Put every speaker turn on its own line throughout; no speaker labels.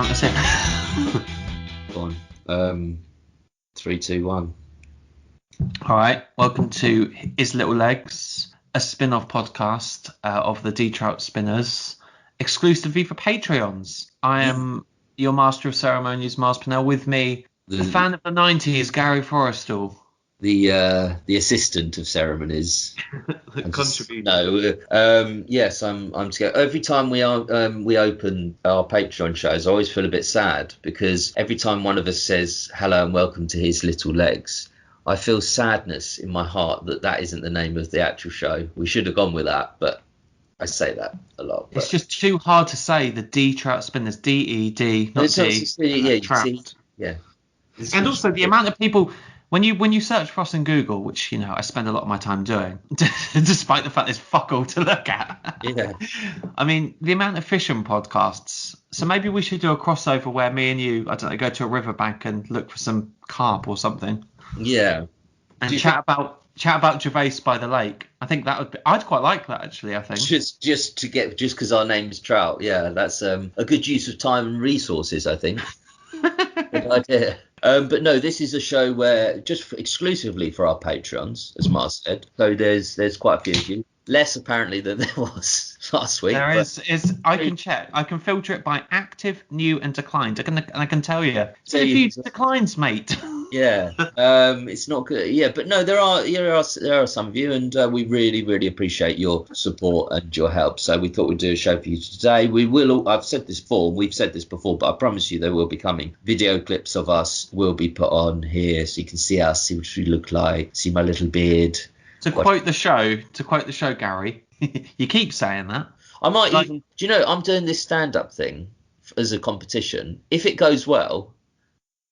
count us in?
Go on. 3, 2, 1.
All right. Welcome to His Little Legs, a spin-off podcast of the Trout Spinners, exclusively for Patreons. I am your master of ceremonies, Mars Pennell. With me, the fan of the 90s, Gary Forrestal.
The assistant of ceremonies. Yes, I'm scared. Every time we open our Patreon shows, I always feel a bit sad because every time one of us says hello and welcome to His Little Legs, I feel sadness in my heart that isn't the name of the actual show. We should have gone with that, but I say that a lot.
It's just too hard to say. The Trout Spinners, D-E-D, not D. Trout.
Yeah.
And also the amount of people. When you search for us in Google, which, I spend a lot of my time doing, despite the fact there's fuck all to look at.
Yeah.
I mean, the amount of fishing podcasts. So maybe we should do a crossover where me and you, I don't know, go to a riverbank and look for some carp or something.
Yeah.
And chat about Gervais by the lake. I think that would be. I'd quite like that, actually. I think
just because our name is Trout. Yeah, that's a good use of time and resources, I think. Good idea. But no, this is a show where exclusively for our patrons, as Mars said. So there's quite a few of you. Less apparently than there was last week.
There is. I can check. I can filter it by active, new, and declined. I can tell you. So a few declines, mate.
Yeah. It's not good. Yeah, but no, there are some of you, and we really, really appreciate your support and your help. So we thought we'd do a show for you today. We will. I've said this before. We've said this before, but I promise you there will be coming. Video clips of us will be put on here, so you can see us, see what we look like, see my little beard.
To quote the show, Gary, you keep saying that.
I might even. Do you know? I'm doing this stand-up thing as a competition. If it goes well,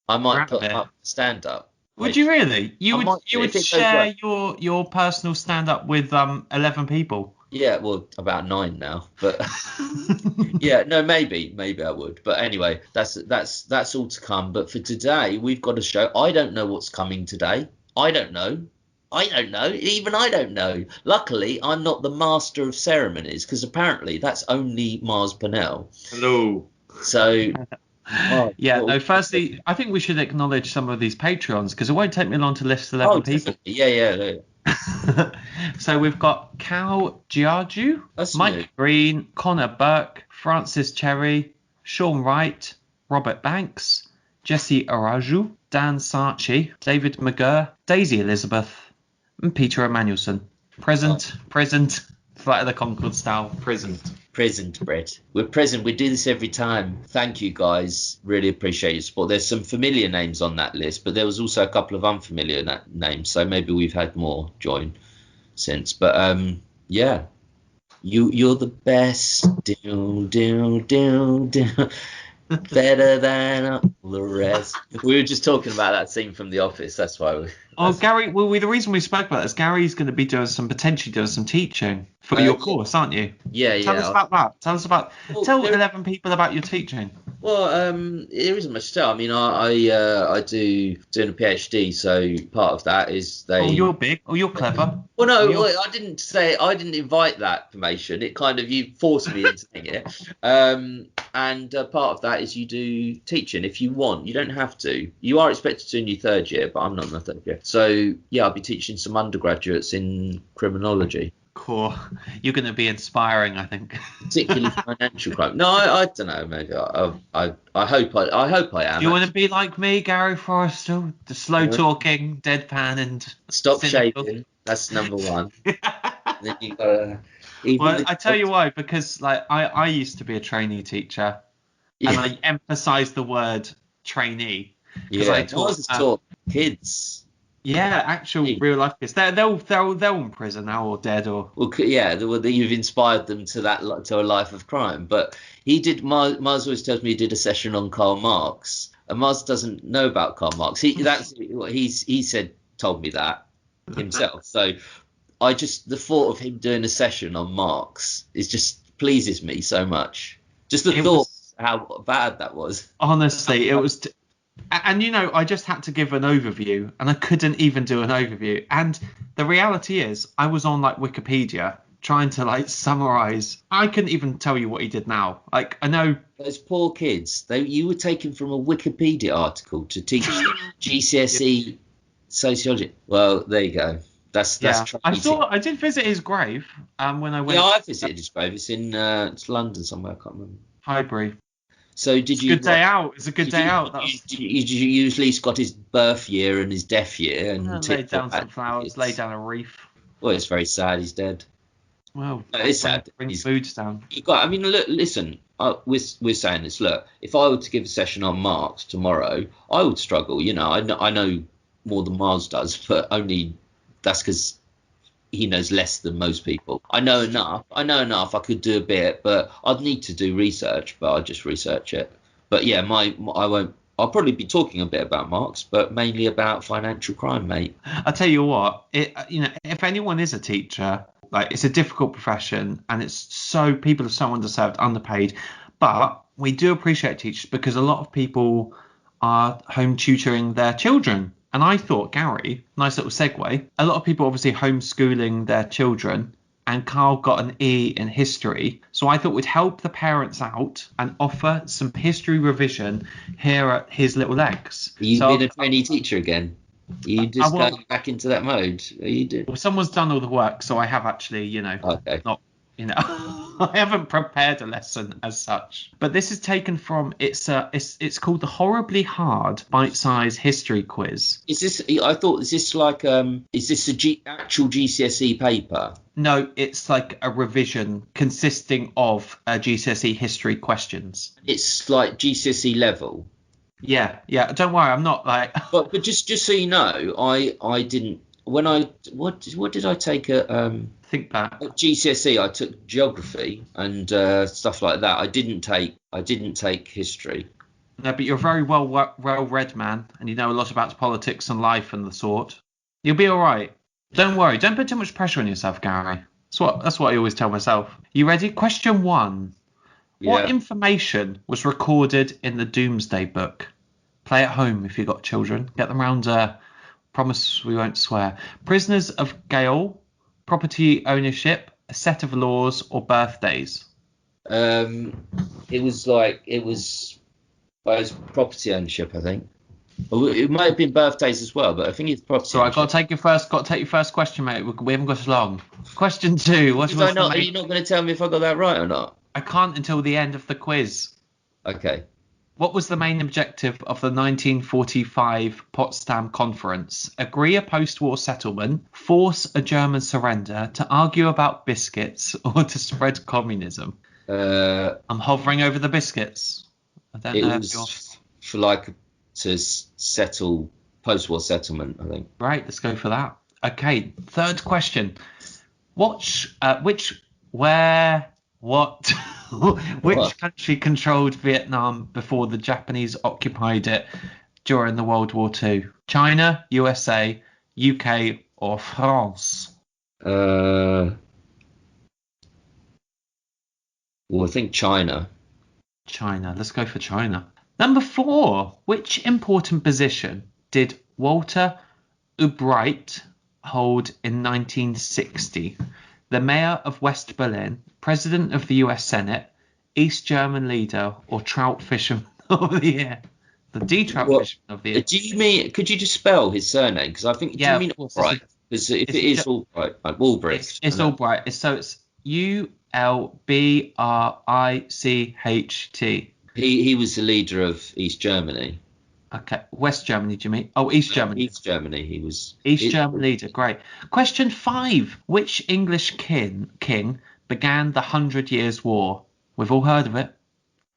I might put up stand-up.
Would you really? You would share your personal stand-up with 11 people?
Yeah, well, about 9 now, but yeah, no, maybe I would. But anyway, that's all to come. But for today, we've got a show. I don't know what's coming today. I don't know. Even I don't know. Luckily, I'm not the master of ceremonies because apparently that's only Mars Pennell.
Hello.
So.
Firstly, I think we should acknowledge some of these Patreons because it won't take me long to list 11 people.
Yeah.
So we've got Cal Giargiu, Mike Green, Connor Burke, Francis Cherry, Sean Wright, Robert Banks, Jesse Araju, Dan Sarchi, David McGurr, Daisy Elizabeth, and Peter Emanuelson. Present, Flight of the Conchord style, present, Brett. We're present. We do this every time. Thank you, guys. Really appreciate your support. There's some familiar names on that list, but there was also a couple of unfamiliar names, so maybe we've had more join since. But yeah, you're the best. Better than all the rest. We were just talking about that scene from The Office. That's why. Gary. Well, the reason we spoke about this, Gary's going to be potentially doing some teaching for your course, aren't you?
Yeah.
Tell us about that. Tell 11 people about your teaching.
Well, there isn't much to tell. I mean, I do doing a PhD, so part of that is they.
Oh, you're big. Oh, you're clever.
Well, no, I didn't invite that information. It kind of you forced me into saying it. And part of that is you do teaching if you want. You don't have to. You are expected to in your third year, but I'm not in my third year. So yeah, I'll be teaching some undergraduates in criminology.
Cool. You're going to be inspiring, I think.
Particularly financial crime. No, I don't know. Maybe I hope I am.
Do you want to be like me, Gary Forrestal? The slow talking, deadpan, and
stop shaving. That's number one. Then you gotta.
Well, I tell you why, because I used to be a trainee teacher, and I emphasise the word trainee.
Yeah, I taught kids.
Yeah, actual real life kids. They're in prison now or dead or.
Well, yeah, you've inspired them to a life of crime. But he did. Mars always tells me he did a session on Karl Marx, and Mars doesn't know about Karl Marx. Told me that himself. So the thought of him doing a session on Marx just pleases me so much. Just the thought how bad that was.
Honestly, it was. And I just had to give an overview, and I couldn't even do an overview. And the reality is, I was on Wikipedia, trying to like summarize. I couldn't even tell you what he did now. Like, I know
those poor kids. You were taken from a Wikipedia article to teach GCSE sociology. Well, there you go. That's
I did visit his grave when I went.
Yeah, I visited his grave. It's in it's London somewhere. I can't remember.
Highbury.
So
It's a good day out. It's a good day out.
You usually got his birth year and his death year and
laid down some flowers, laid down a wreath.
Well, it's very sad. He's dead.
Well,
it's sad.
Bring foods down.
Look, listen. We're saying this. Look, if I were to give a session on Marx tomorrow, I would struggle. You know, I know more than Miles does, but only that's because he knows less than most people. I know enough. I could do a bit, but I'd need to do research. But I'd just research it. But yeah, I'll probably be talking a bit about Marx, but mainly about financial crime, mate.
I'll tell you what. If anyone is a teacher, like, it's a difficult profession, and people are so underserved, underpaid. But we do appreciate teachers because a lot of people are home tutoring their children. And I thought, Gary, nice little segue. A lot of people obviously homeschooling their children, and Carl got an E in history. So I thought we'd help the parents out and offer some history revision here at his little legs.
You've been a trainee teacher again. You just going back into that mode. You did.
Well, someone's done all the work, so I have actually,
okay.
Not, I haven't prepared a lesson as such. But this is taken from it's called the Horribly Hard Bite-Sized History Quiz.
Is this actual GCSE paper?
No, it's like a revision consisting of GCSE history questions.
It's like GCSE level.
Yeah. Don't worry, I'm not like.
but just so you know, I didn't. What did I take at
think back
at GCSE? I took geography and stuff like that. I didn't take history.
No, but you're a very well read man, and you know a lot about politics and life and the sort. You'll be all right. Don't worry. Don't put too much pressure on yourself, Gary. That's what I always tell myself. You ready? Question 1.
Yeah.
What information was recorded in the Doomsday Book? Play at home if you've got children. Get them round. Promise we won't swear. Prisoners of Gaol, property ownership, a set of laws, or birthdays?
It was property ownership, I think. It might have been birthdays as well, but I think it's property.
So I got to take your first question, mate. We haven't got as long. Question 2.
Are you not going to tell me if I got that right or not?
I can't until the end of the quiz.
Okay.
What was the main objective of the 1945 Potsdam Conference? Agree a post-war settlement, force a German surrender, to argue about biscuits, or to spread communism? I'm hovering over the biscuits. I don't know. It was
to settle post-war settlement, I think.
Right, let's go for that. Okay, third question. Which country controlled Vietnam before the Japanese occupied it during the World War II? China, USA, UK, or France?
Well, I think China.
China. Let's go for China. Number 4. Which important position did Walter Ulbricht hold in 1960? The mayor of West Berlin, president of the US Senate, East German leader, or trout fisherman of the year? The trout fisherman of the year.
Could you just spell his surname? Because I think, do you mean Albright? Because if it is Albright, like Ulbricht.
It's Albright. It's Ulbricht.
He was the leader of East Germany.
Okay, West Germany, do you mean? Oh, East Germany.
East Germany, he was.
German leader, great. Question 5. Which English king began the 100 Years' War? We've all heard of it.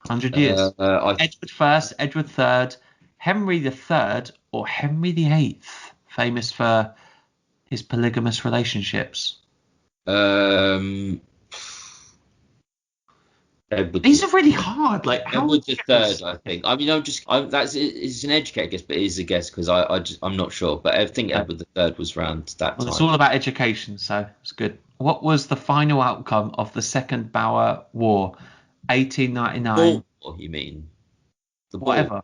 100 years. Edward I, Edward III, Henry III, or Henry VIII, famous for his polygamous relationships? These are really hard. Like, how
Edward III, I think. I mean, it's an educated guess, but it is a guess because I'm not sure. But I think Edward III was around that time.
It's all about education, so it's good. What was the final outcome of the Second Bauer War, 1899?
Boer, you mean?
Whatever.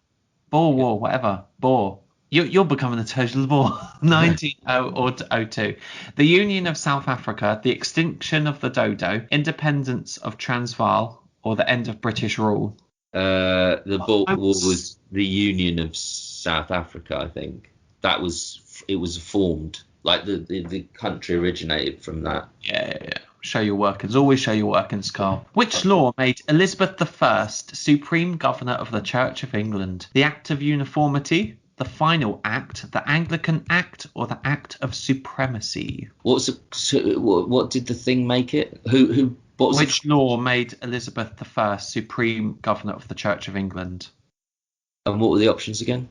Boer War, whatever. Boer. You're becoming a total bore. 1902. The Union of South Africa, the extinction of the dodo, independence of Transvaal, or the end of British rule.
The Boer was the Union of South Africa, I think. It was formed, like the country originated from that.
Yeah. Show your workings. Always show your workings, Carl. Which law made Elizabeth I Supreme Governor of the Church of England? The Act of Uniformity, the Final Act, the Anglican Act, or the Act of Supremacy?
What did the thing make it? Which
law made Elizabeth I Supreme Governor of the Church of England?
And what were the options again?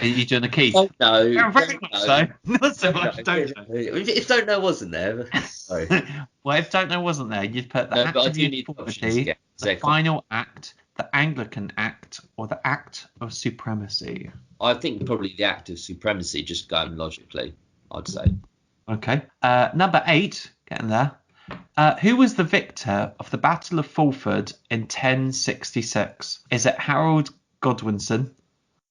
Are you doing a Keith?
No.
Yeah, very much so. Not so much, don't know.
If don't know wasn't there. Sorry.
Well, if don't know wasn't there, you'd put the Act of Uniformity, the Final Act, the Anglican Act, or the Act of Supremacy.
I think probably the Act of Supremacy, just going logically, I'd say.
Okay. Number 8, getting there. Who was the victor of the Battle of Fulford in 1066? Is it Harold Godwinson,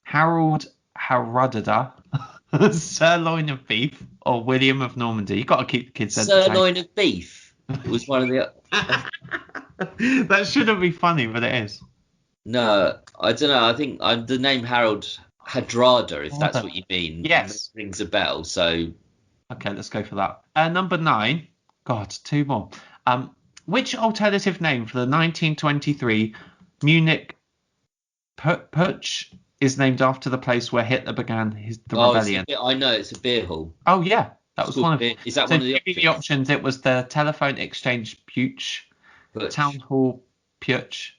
Harold Haraldada, Sirloin of Beef, or William of Normandy? You've got to keep the kids entertained.
Sirloin of Beef was one of the...
That shouldn't be funny, but it is.
No, I don't know. I think the name Harold Hardrada, if that's what you mean.
Yes.
Rings a bell, so...
Okay, let's go for that. Number 9. God, 2 more. Which alternative name for the 1923 Munich Putsch is named after the place where Hitler began the rebellion?
I know, it's a beer hall.
Oh, yeah. That was one of them.
Is that one of the options?
The options? It was the telephone exchange Putsch, town hall Putsch,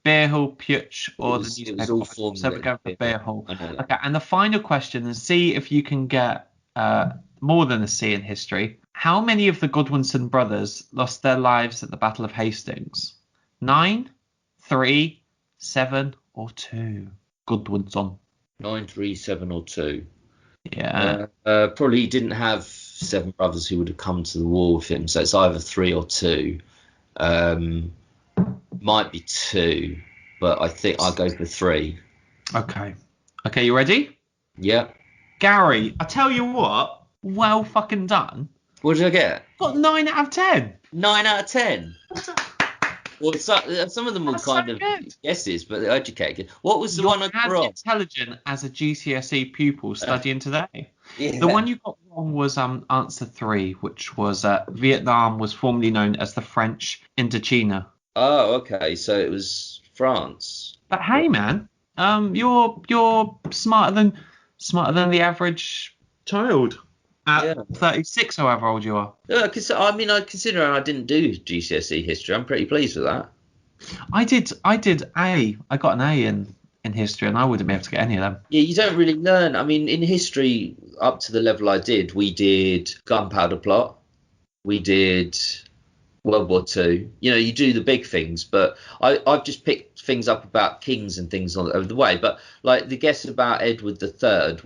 beer hall Putsch, or the newspaper.
It was all formed.
So we're going for beer hall.
I know that.
Okay, and the final question, and see if you can get more than a C in history. How many of the Godwinson brothers lost their lives at the Battle of Hastings? 9, 3, 7, or 2? Godwinson.
9, 3, 7, or 2.
Yeah.
Probably didn't have 7 brothers who would have come to the war with him, so it's either 3 or 2. Might be 2, but I think I'll go for 3.
Okay, you ready?
Yeah.
Gary, I tell you what, well fucking done.
What did I get?
Got 9 out of 10.
9 out of 10. Well, some of them were kind of guesses, but they're educated. What was the one I got wrong?
Intelligent as a GCSE pupil studying today.
Yeah.
The one you got wrong was answer 3, which was Vietnam was formerly known as the French Indochina.
Oh, okay. So it was France.
But hey, man, you're smarter than the average child. At 36, however old you are.
Yeah, I consider I didn't do GCSE history. I'm pretty pleased with that.
I did A. I got an A in history, and I wouldn't be able to get any of them.
Yeah, you don't really learn. I mean, in history, up to the level I did, we did Gunpowder Plot. We did World War II. You know, you do the big things, but I've just picked things up about kings and things over the way. But like the guess about Edward III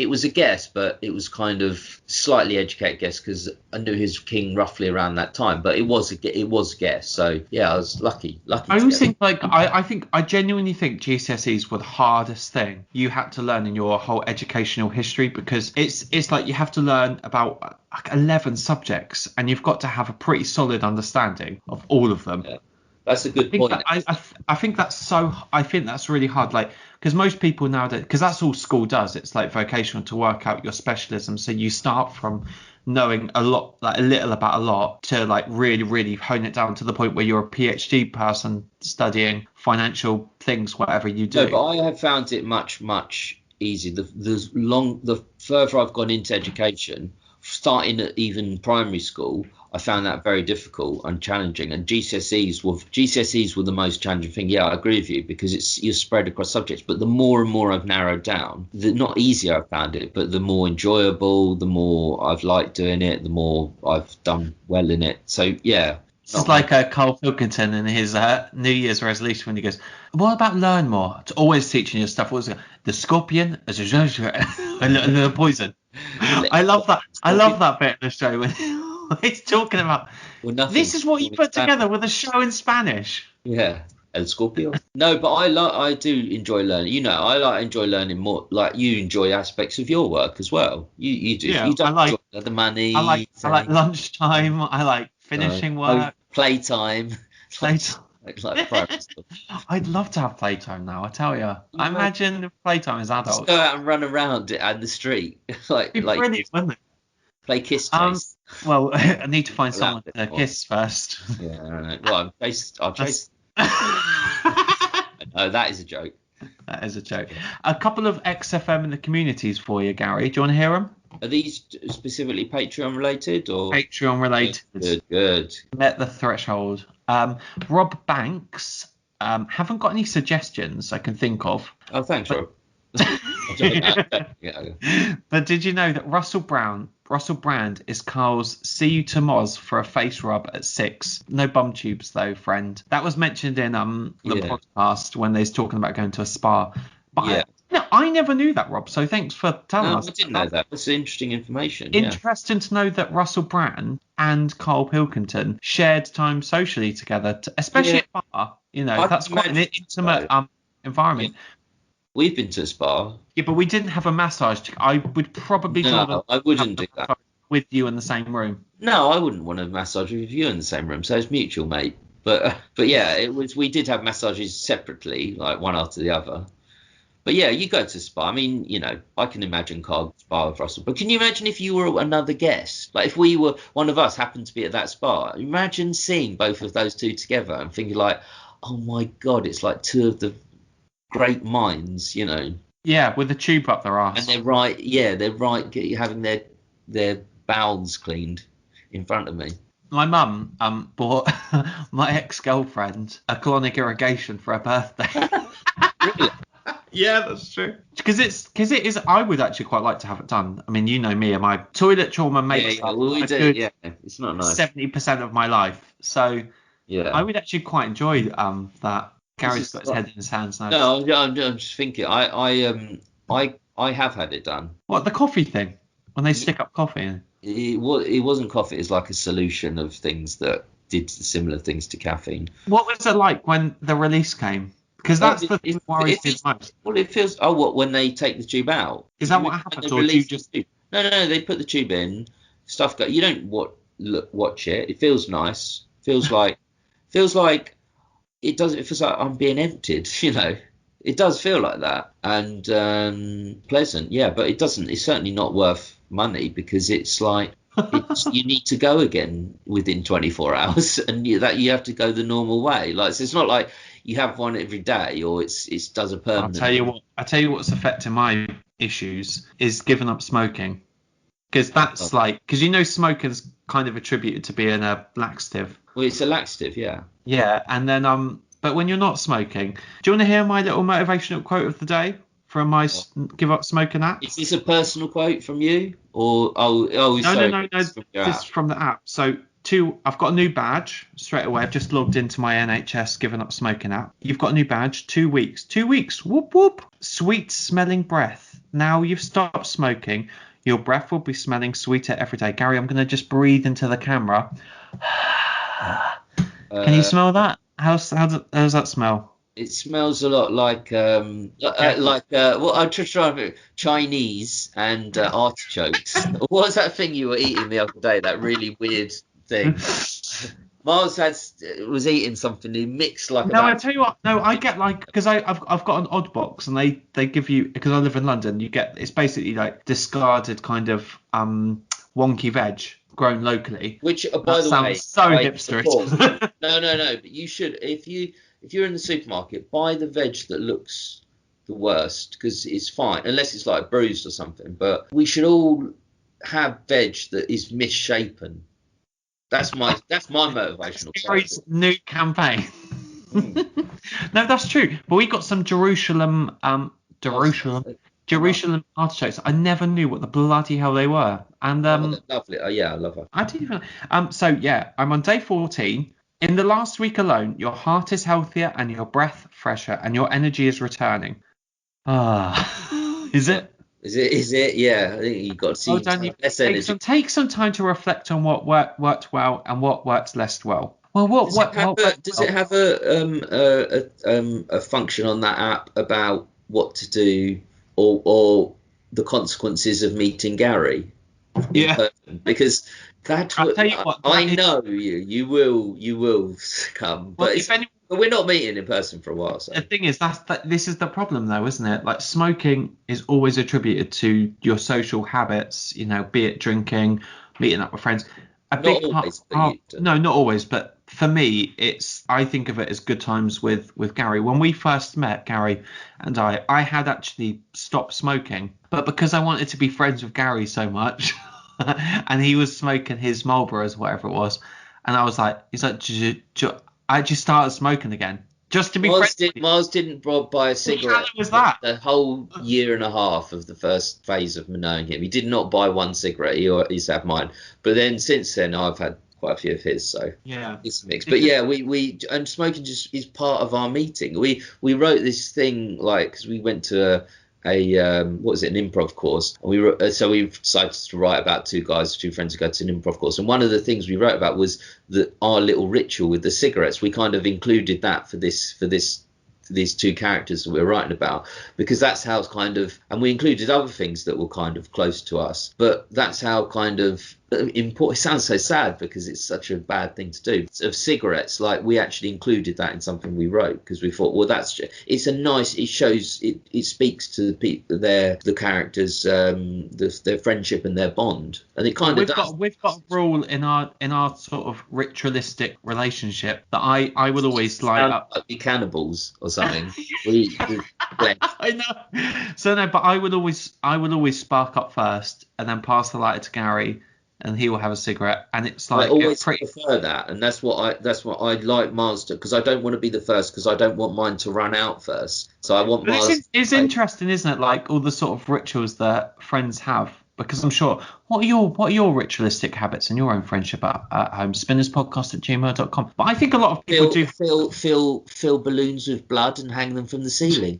was a guess, but it was kind of slightly educated guess because I knew he was king roughly around that time. But it was a guess. So yeah, I was lucky.
I always think I genuinely think GCSEs were the hardest thing you had to learn in your whole educational history, because it's like you have to learn about like 11 subjects and you've got to have a pretty solid understanding of all of them.
Yeah. That's a good point.
I think that's really hard. Like, because most people nowadays, because that's all school does. It's like vocational to work out your specialism. So you start from knowing a little about a lot to like really, really hone it down to the point where you're a PhD person studying financial things, whatever you do.
No, but I have found it much, much easier. The further I've gone into education, starting at even primary school, I found that very difficult and challenging. And GCSEs were the most challenging thing. Yeah, I agree with you, because you're spread across subjects. But the more and more I've narrowed down, the not easier I've found it, but the more enjoyable, the more I've liked doing it, the more I've done well in it. So yeah.
It's like Carl Pilkington in his New Year's resolution when he goes, "What about learn more?" It's always teaching you stuff. What was it? The scorpion as a the poison. I love that. I love that bit in the show when he's talking about this is what you put together with a show in Spanish.
Yeah. El Scorpio. No, but I do enjoy learning. You know, enjoy learning more. Like you enjoy aspects of your work as well. You do.
Yeah,
You don't enjoy the money.
I like lunchtime. I like finishing work.
Playtime.
Playtime.
like primary school.
I'd love to have playtime now. I tell you. I imagine playtime as adults.
Just go out and run around it the street, like
brilliant, wouldn't it?
Play kiss chase.
Well, I need to find someone to kiss first.
Yeah, I don't know. Well, I'll chase. No, that is a joke.
That is a joke. A couple of XFM in the communities for you, Gary. Do you want to hear them?
Are these specifically Patreon related or
Patreon related?
Good.
Met the threshold. Rob Banks. Haven't got any suggestions I can think of.
Oh, thanks, Rob.
But did you know that Russell Brand is Carl's see you to Moz for a face rub at 6? No bum tubes though, friend. That was mentioned in the podcast when they was talking about going to a spa. But I never knew that, Rob. So thanks for telling us.
I didn't know that. That's interesting information.
Interesting to know that Russell Brand and Carl Pilkington shared time socially together, especially at bar. You know, that's quite an intimate environment.
Yeah. We've been to a spa.
Yeah, but we didn't have a massage. I would probably
I wouldn't do that
with you in the same room.
No, I wouldn't want a massage with you in the same room. So it's mutual, mate. But yeah, it was. We did have massages separately, like one after the other. But yeah, you go to spa. I mean, you know, I can imagine Carl spa with Russell. But can you imagine if you were another guest? Like if we were, one of us happened to be at that spa. Imagine seeing both of those two together and thinking like, oh my God, it's like two of the great minds, you know.
Yeah, with the tube up their arse.
And they're right having their bowels cleaned in front of me.
My mum bought my ex-girlfriend a colonic irrigation for her birthday.
Really?
Yeah, that's true. Because it is. I would actually quite like to have it done. I mean, you know me and my toilet trauma makes
up it's not nice.
70% of my life. So
yeah,
I would actually quite enjoy that. Gary's got his head in his hands now.
No, I'm just thinking. I have had it done.
What, the coffee thing? When they stick up coffee in?
It wasn't coffee. It's like a solution of things that did similar things to caffeine.
What was it like when the release came? Because that's the thing that worries me most.
Well, it feels. Oh, what, when they take the tube out?
Is that what happens, or do you just?
No. They put the tube in. Stuff go. You don't watch it. It feels nice. Feels like it does. It feels like I'm being emptied. You know, it does feel like that, and pleasant. Yeah, but it doesn't. It's certainly not worth money because it's like. You need to go again within 24 hours, and you have to go the normal way. Like so it's not like you have one every day, or it does a permanent.
I tell you what's affecting my issues is giving up smoking, because that's because you know smoking's kind of attributed to being a laxative.
Well, it's a laxative, yeah.
Yeah, and then but when you're not smoking, do you want to hear my little motivational quote of the day? From my give up smoking app.
Is this a personal quote from you, or no?
This is from the app. So I've got a new badge straight away. I've just logged into my NHS giving up smoking app. You've got a new badge. 2 weeks. 2 weeks. Whoop whoop. Sweet smelling breath. Now you've stopped smoking. Your breath will be smelling sweeter every day. Gary, I'm gonna just breathe into the camera. Can you smell that? How does that smell?
It smells a lot like I'm just trying to Chinese and artichokes. What was that thing you were eating the other day? That really weird thing. Miles was eating something he mixed like.
No, I tell you what. No, I get because I've got an odd box and they give you, because I live in London. You get, it's basically like discarded kind of wonky veg grown locally.
Which by the way,
so hipsterish.
No. But you should, if you're in the supermarket, buy the veg that looks the worst, because it's fine, unless it's like bruised or something. But we should all have veg that is misshapen. That's my motivational.
Gary's new campaign. No, that's true. But we got some Jerusalem artichokes. I never knew what the bloody hell they were. And
lovely. Oh yeah, I love her.
I didn't even. So yeah, I'm on day 14. In the last week alone, your heart is healthier and your breath fresher and your energy is returning. Is it?
Is it? Yeah, I think you've got to see.
Take some time to reflect on what worked well and what worked less well. Well,
Does it have a function on that app about what to do or the consequences of meeting Gary in person? Because
I'll tell you what,
I know you will come,
well,
but we're not meeting in person for a while. So
the thing is, this is the problem, though, isn't it? Like, smoking is always attributed to your social habits, you know, be it drinking, meeting up with friends.
not always,
No, not always, but for me, I think of it as good times with Gary. When we first met, Gary and I had actually stopped smoking, but because I wanted to be friends with Gary so much, and he was smoking his Marlboros, whatever it was, and I was like, I just started smoking again. Just to be friends.
Miles didn't buy a cigarette
was that?
the whole year and a half of the first phase of me knowing him. He did not buy one cigarette. He used to have mine. But then since then, I've had quite a few of his. So
yeah,
it's a mix. But yeah, we and smoking just is part of our meeting. We wrote this thing like because we went to an improv course, and we decided to write about two friends who go to an improv course, and one of the things we wrote about was our little ritual with the cigarettes. We kind of included that for these two characters that we're writing about, because that's how it's kind of, and we included other things that were kind of close to us, but that's how kind of important. It sounds so sad because it's such a bad thing to do. Of cigarettes, like we actually included that in something we wrote because we thought, well, it shows it speaks to the people, the characters, their friendship and their bond, and it kind of
we've got a rule in our sort of ritualistic relationship that I will always
like be cannibals or something.
I know. So no, but I would always spark up first and then pass the lighter to Gary, and he will have a cigarette, and it's like
I always prefer that, and that's what I'd like Mars to, because I don't want to be the first, because I don't want mine to run out first. So I want Mars.
It's interesting, isn't it? Like all the sort of rituals that friends have, because I'm sure. What are your ritualistic habits in your own friendship at home? Spinnerspodcast@gmail.com. But I think a lot of people
fill balloons with blood and hang them from the ceiling.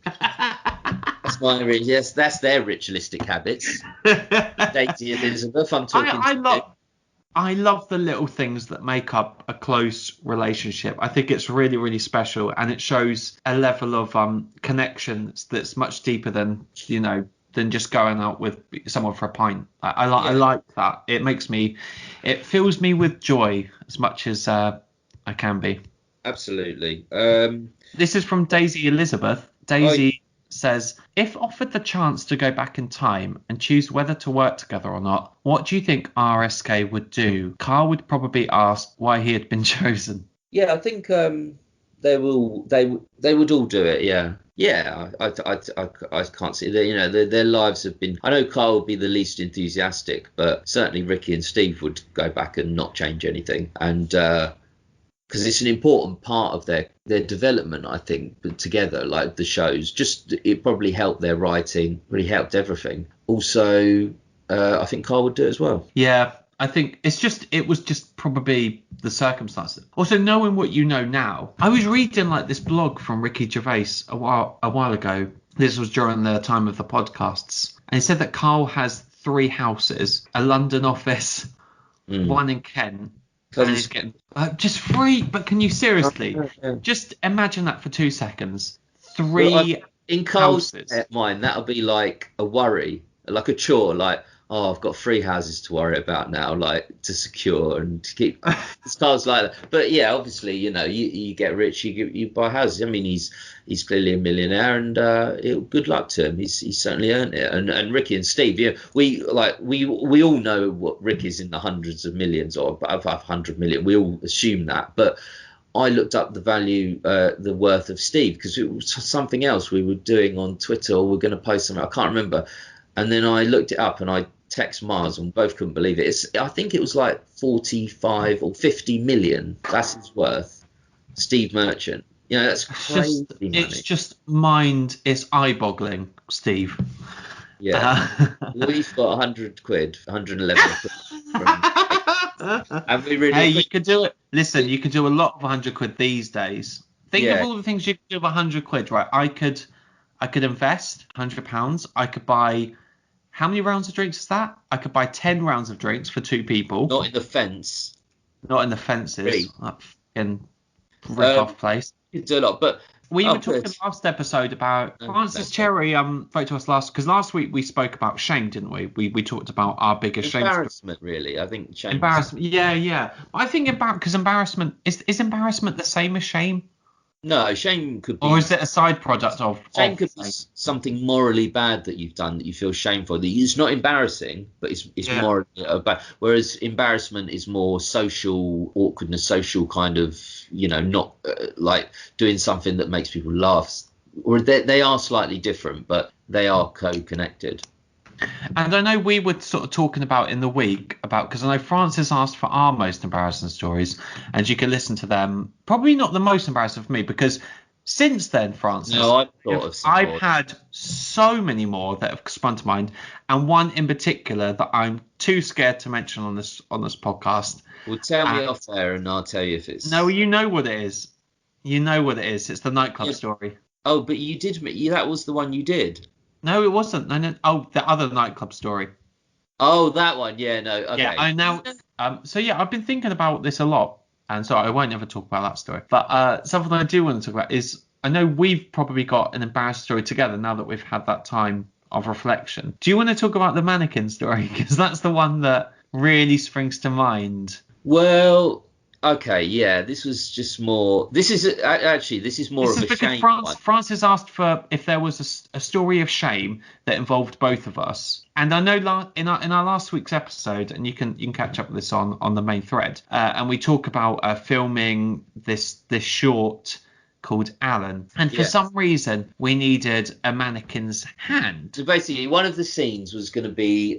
That's their ritualistic habits. Daisy Elizabeth, I'm talking
I love the little things that make up a close relationship. I think it's really, really special, and it shows a level of connection that's much deeper than just going out with someone for a pint. I like that. It fills me with joy as much as I can be.
Absolutely.
This is from Daisy Elizabeth. Daisy says, if offered the chance to go back in time and choose whether to work together or not, what do you think RSK would do? Carl would probably ask why he had been chosen.
Yeah, I think they would all do it. Yeah, I can't see that. Their lives have been. I know Carl would be the least enthusiastic, but certainly Ricky and Steve would go back and not change anything, and because it's an important part of their development, I think, but together, like the shows, it probably helped their writing, really helped everything. Also, I think Carl would do it as well.
Yeah, I think it was just probably the circumstances. Also, knowing what you know now, I was reading like this blog from Ricky Gervais a while ago. This was during the time of the podcasts, and he said that Carl has 3 houses, a London office, one in Kent. And he's getting just 3. But can you seriously just imagine that for 2 seconds? 3
in Carl's mind, that'll be like a worry, like a chore, like, oh, I've got 3 houses to worry about now, like to secure and to keep. Carl's like that. But yeah, obviously, you get rich, you buy houses. I mean, he's clearly a millionaire, and good luck to him. He's certainly earned it. And Ricky and Steve, we all know what Ricky's in the hundreds of millions or above 100 million. We all assume that, but I looked up the value, the worth of Steve, because it was something else we were doing on Twitter, or we're going to post something. I can't remember. And then I looked it up and I text Mars, and both couldn't believe it. I think it was like 45 or 50 million. That's his worth. Steve Merchant. That's crazy money.
It's just it's eye-boggling, Steve.
Yeah. We've got 100 quid, 111 quid. And we really
you could do it. Listen, you could do a lot of 100 quid these days. Think of all the things you could do with 100 quid, right? I could invest £100. I could buy. How many rounds of drinks is that? I could buy 10 rounds of drinks for 2 people.
Not in the fence.
Not in the fences. fucking rip-off place.
You do a lot, but
we were talking last episode about Francis Cherry wrote to us because last week we spoke about shame, didn't we? We talked about our biggest shame.
Embarrassment, really. I think shame.
Embarrassment, yeah. But I think because embarrassment is embarrassment the same as shame?
No, shame could be.
Or is it a side product of
shame? Could be something morally bad that you've done that you feel shame for. It's not embarrassing, but it's morally bad. Whereas embarrassment is more social awkwardness, social kind of, not like doing something that makes people laugh. Or they are slightly different, but they are co-connected.
And I know we were sort of talking about in the week because I know Francis asked for our most embarrassing stories, and you can listen to them. Probably not the most embarrassing for me, because since then, Francis, I've had so many more that have sprung to mind, and one in particular that I'm too scared to mention on this podcast.
Well, tell me off there, and I'll tell you if it's.
No, you know what it is. You know what it is. It's the nightclub story.
Oh, but you did. That was the one you did.
No, it wasn't. No. Oh, the other nightclub story.
Oh, that one. Yeah, no. Okay.
Yeah, I now. So yeah, I've been thinking about this a lot, and so I won't ever talk about that story. But something I do want to talk about is I know we've probably got an embarrassing story together now that we've had that time of reflection. Do you want to talk about the mannequin story? Because that's the one that really springs to mind.
Well. Okay, yeah, this was just more. This is more of a shame.
Francis asked for if there was a story of shame that involved both of us, and I know in our last week's episode, and you can catch up with this on the main thread, and we talk about filming this short called Alan, and for some reason we needed a mannequin's hand.
So basically, one of the scenes was going to be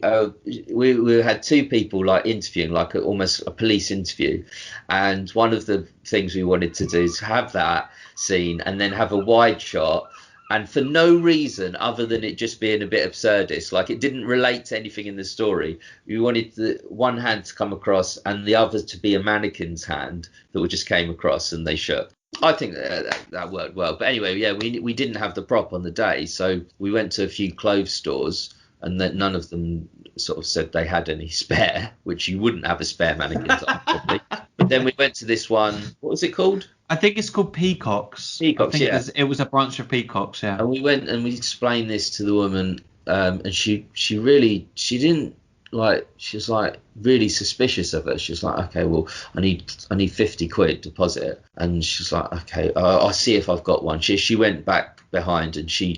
we had two people like interviewing, like almost a police interview, and one of the things we wanted to do is have that scene and then have a wide shot. And for no reason other than it just being a bit absurdist, like it didn't relate to anything in the story, we wanted the one hand to come across and the other to be a mannequin's hand that just came across and they shook. I think that worked well. But anyway, yeah, we didn't have the prop on the day, so we went to a few clothes stores and that none of them sort of said they had any spare, which you wouldn't have a spare mannequin on, probably. But then we went to this one. What was it called?
I think it's called Peacocks.
Peacocks,
I think it was a branch of Peacocks, yeah.
And we went and we explained this to the woman, and she didn't. Like she was like really suspicious of us. She was like, okay, well, I need 50 quid deposit, and she's like, okay, I'll see if I've got one. She went back behind and she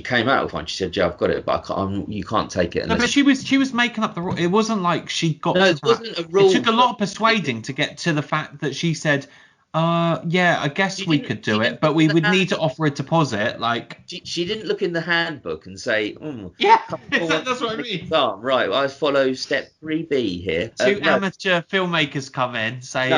came out with one. She said, yeah, I've got it, but you can't take it.
No, but she was making up the rule. It wasn't like she got.
No, it wasn't a rule.
It took a lot of persuading to get to the fact that she said, yeah, I guess we could do it, but we would need to offer a deposit. Like
she didn't look in the handbook and say,
yeah, that's what I mean.
Right, I follow step 3B here.
Two amateur filmmakers come in, say,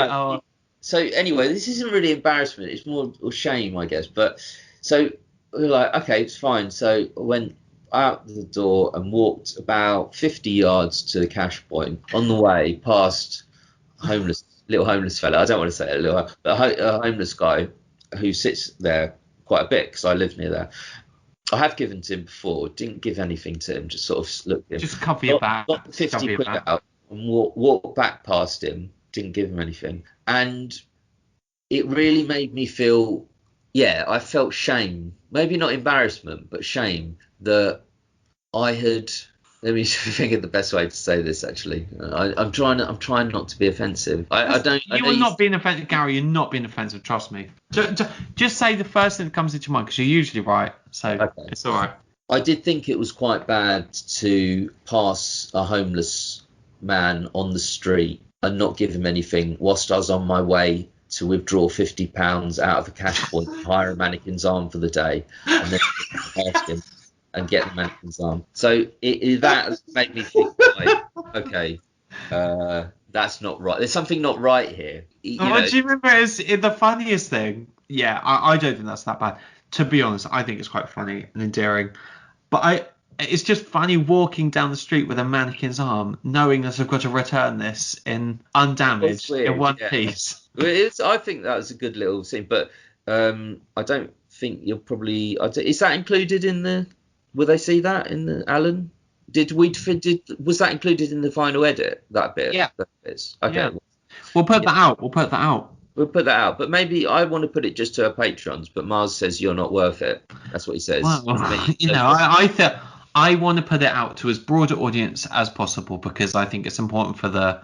So anyway, this isn't really embarrassment; it's more shame, I guess. But so we were like, okay, it's fine. So I went out the door and walked about 50 yards to the cash point. On the way, past little homeless fella. I don't want to say it, but a homeless guy who sits there quite a bit because I live near there. I have given to him before. Didn't give anything to him. Just sort of looked at him.
Just cover your back.
Got 50 quid out and walked back past him. Didn't give him anything. And it really made me feel, I felt shame. Maybe not embarrassment, but shame that I had. Let me think of the best way to say this. Actually, I'm trying not to be offensive.
You're not being offensive, Gary. You're not being offensive. Trust me. Just say the first thing that comes into your mind because you're usually right. So okay. It's all right.
I did think it was quite bad to pass a homeless man on the street and not give him anything whilst I was on my way to withdraw £50 out of a cash point, hire a mannequin's arm for the day, and then ask him. And get the mannequin's arm. So that made me think, like, okay, that's not right. There's something not right here.
Do you remember the funniest thing? Yeah, I don't think that's that bad. To be honest, I think it's quite funny and endearing. But it's just funny walking down the street with a mannequin's arm, knowing that I've got to return this in undamaged, in one piece.
I think that was a good little scene, but I don't think you'll probably. Is that included in the? Will they see that in the Alan? Was that included in the final edit? That bit?
Yeah.
Okay. Yeah.
We'll put that out.
We'll put that out. But maybe I want to put it just to our patrons, but Mars says you're not worth it. That's what he says.
Well, I want to put it out to as broad an audience as possible because I think it's important for the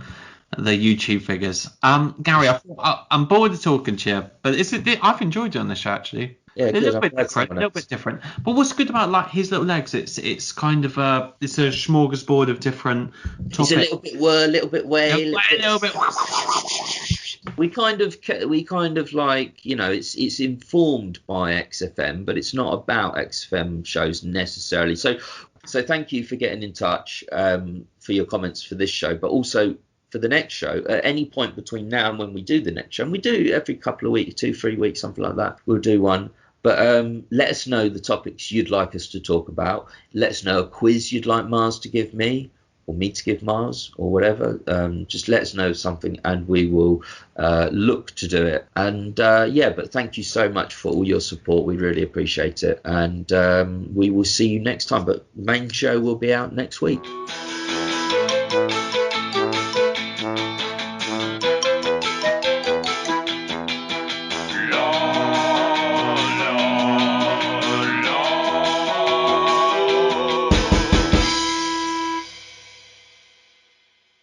YouTube figures. Gary, I'm bored of talking to you, but I've enjoyed doing this show actually.
Yeah,
a little bit different. But what's good about like his little legs? It's kind of it's a smorgasbord of different topics.
It's a little bit whir, a little bit way,
a little bit.
We kind of like, you know, it's informed by XFM, but it's not about XFM shows necessarily. So thank you for getting in touch, for your comments for this show, but also for the next show. At any point between now and when we do the next show, and we do every couple of weeks, 2-3 weeks, something like that, we'll do one. But let us know the topics you'd like us to talk about. Let us know a quiz you'd like Mars to give me, or me to give Mars, or whatever. Just let us know something and we will look to do it. And but thank you so much for all your support. We really appreciate it. And we will see you next time. But the main show will be out next week.